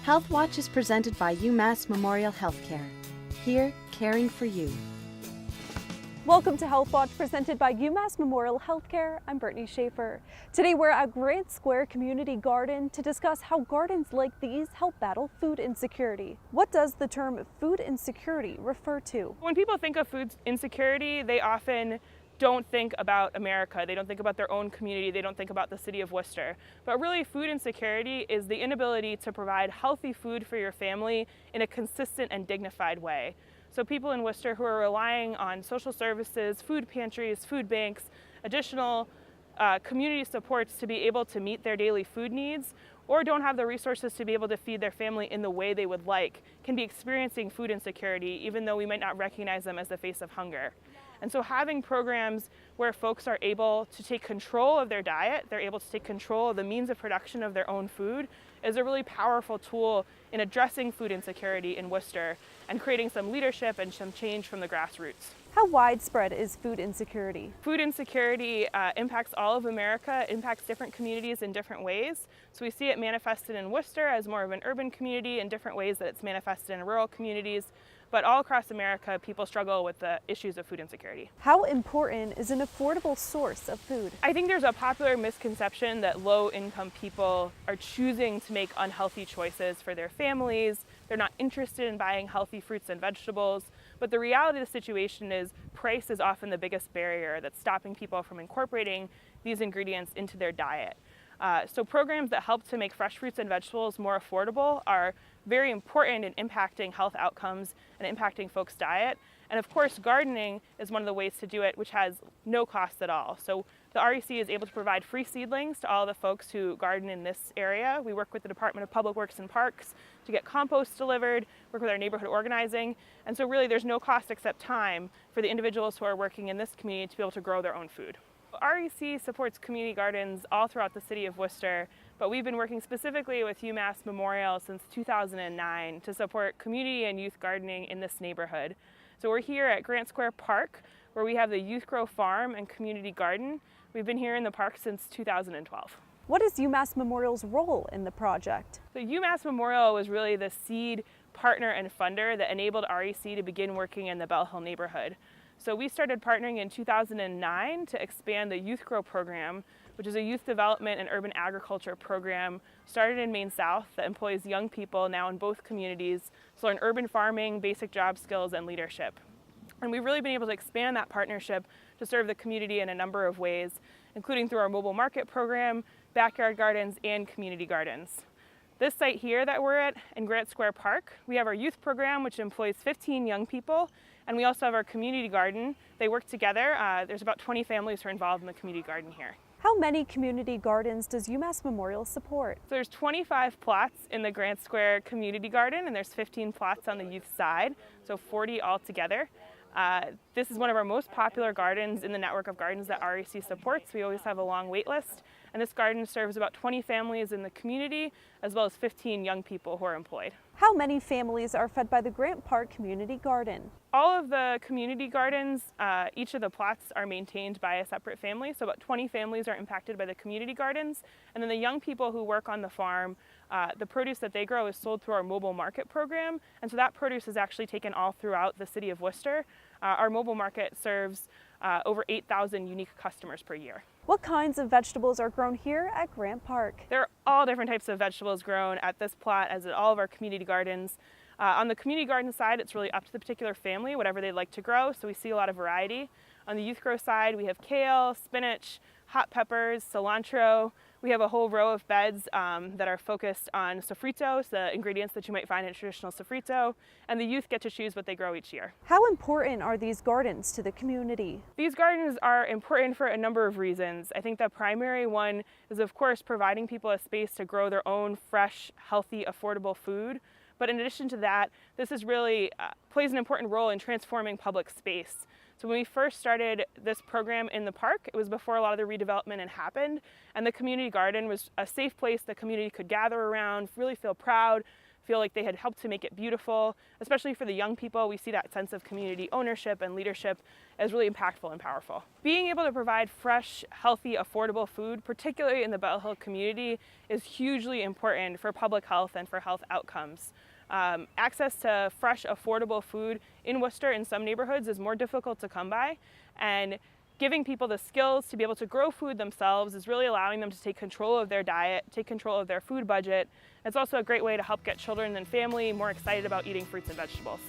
Health Watch is presented by UMass Memorial Health Care. Here, caring for you. Welcome to Health Watch, presented by UMass Memorial Health Care. I'm Brittany Schaefer. Today we're at Grant Square Community Garden to discuss how gardens like these help battle food insecurity. What does the term food insecurity refer to? When people think of food insecurity, they often don't think about America. They don't think about their own community. They don't think about the city of Worcester. But really, food insecurity is the inability to provide healthy food for your family in a consistent and dignified way. So people in Worcester who are relying on social services, food pantries, food banks, additional community supports to be able to meet their daily food needs, or don't have the resources to be able to feed their family in the way they would like, can be experiencing food insecurity, even though we might not recognize them as the face of hunger. And so having programs where folks are able to take control of their diet, they're able to take control of the means of production of their own food, is a really powerful tool in addressing food insecurity in Worcester and creating some leadership and some change from the grassroots. How widespread is food insecurity? Food insecurity impacts all of America, impacts different communities in different ways. So we see it manifested in Worcester as more of an urban community, in different ways that it's manifested in rural communities. But all across America, people struggle with the issues of food insecurity. How important is an affordable source of food? I think there's a popular misconception that low-income people are choosing to make unhealthy choices for their families. They're not interested in buying healthy fruits and vegetables. But the reality of the situation is price is often the biggest barrier that's stopping people from incorporating these ingredients into their diet. So programs that help to make fresh fruits and vegetables more affordable are very important in impacting health outcomes and impacting folks' diet. And of course, gardening is one of the ways to do it, which has no cost at all. So the REC is able to provide free seedlings to all the folks who garden in this area. We work with the Department of Public Works and Parks to get compost delivered, work with our neighborhood organizing. And so really there's no cost except time for the individuals who are working in this community to be able to grow their own food. REC supports community gardens all throughout the city of Worcester, but we've been working specifically with UMass Memorial since 2009 to support community and youth gardening in this neighborhood. So we're here at Grant Square Park, where we have the Youth Grow Farm and Community Garden. We've been here in the park since 2012. What is UMass Memorial's role in the project? So UMass Memorial was really the seed partner and funder that enabled REC to begin working in the Bell Hill neighborhood. So we started partnering in 2009 to expand the Youth Grow program, which is a youth development and urban agriculture program started in Maine South that employs young people now in both communities to learn urban farming, basic job skills, and leadership. And we've really been able to expand that partnership to serve the community in a number of ways, including through our mobile market program, backyard gardens, and community gardens. This site here that we're at in Grant Square Park, we have our youth program, which employs 15 young people, and we also have our community garden. They work together. There's about 20 families who are involved in the community garden here. How many community gardens does UMass Memorial support? So there's 25 plots in the Grant Square Community Garden, and there's 15 plots on the youth side, so 40 altogether. This is one of our most popular gardens in the network of gardens that REC supports. We always have a long wait list, and this garden serves about 20 families in the community, as well as 15 young people who are employed. How many families are fed by the Grant Park Community Garden? All of the community gardens, each of the plots are maintained by a separate family, so about 20 families are impacted by the community gardens. And then the young people who work on the farm, the produce that they grow is sold through our mobile market program, and so that produce is actually taken all throughout the city of Worcester. Our mobile market serves over 8,000 unique customers per year. What kinds of vegetables are grown here at Grant Park? There are all different types of vegetables grown at this plot, as at all of our community gardens. On the community garden side, it's really up to the particular family, whatever they'd like to grow, so we see a lot of variety. On the youth grow side, we have kale, spinach, hot peppers, cilantro. We have a whole row of beds that are focused on sofritos, the ingredients that you might find in traditional sofrito, and the youth get to choose what they grow each year. How important are these gardens to the community? These gardens are important for a number of reasons. I think the primary one is, of course, providing people a space to grow their own fresh, healthy, affordable food. But in addition to that, this is really plays an important role in transforming public space. So when we first started this program in the park, it was before a lot of the redevelopment had happened, and the community garden was a safe place the community could gather around, really feel proud, feel like they had helped to make it beautiful. Especially for the young people, we see that sense of community ownership and leadership as really impactful and powerful. Being able to provide fresh, healthy, affordable food, particularly in the Bell Hill community, is hugely important for public health and for health outcomes. Access to fresh, affordable food in Worcester in some neighborhoods is more difficult to come by, and giving people the skills to be able to grow food themselves is really allowing them to take control of their diet, take control of their food budget. It's also a great way to help get children and family more excited about eating fruits and vegetables.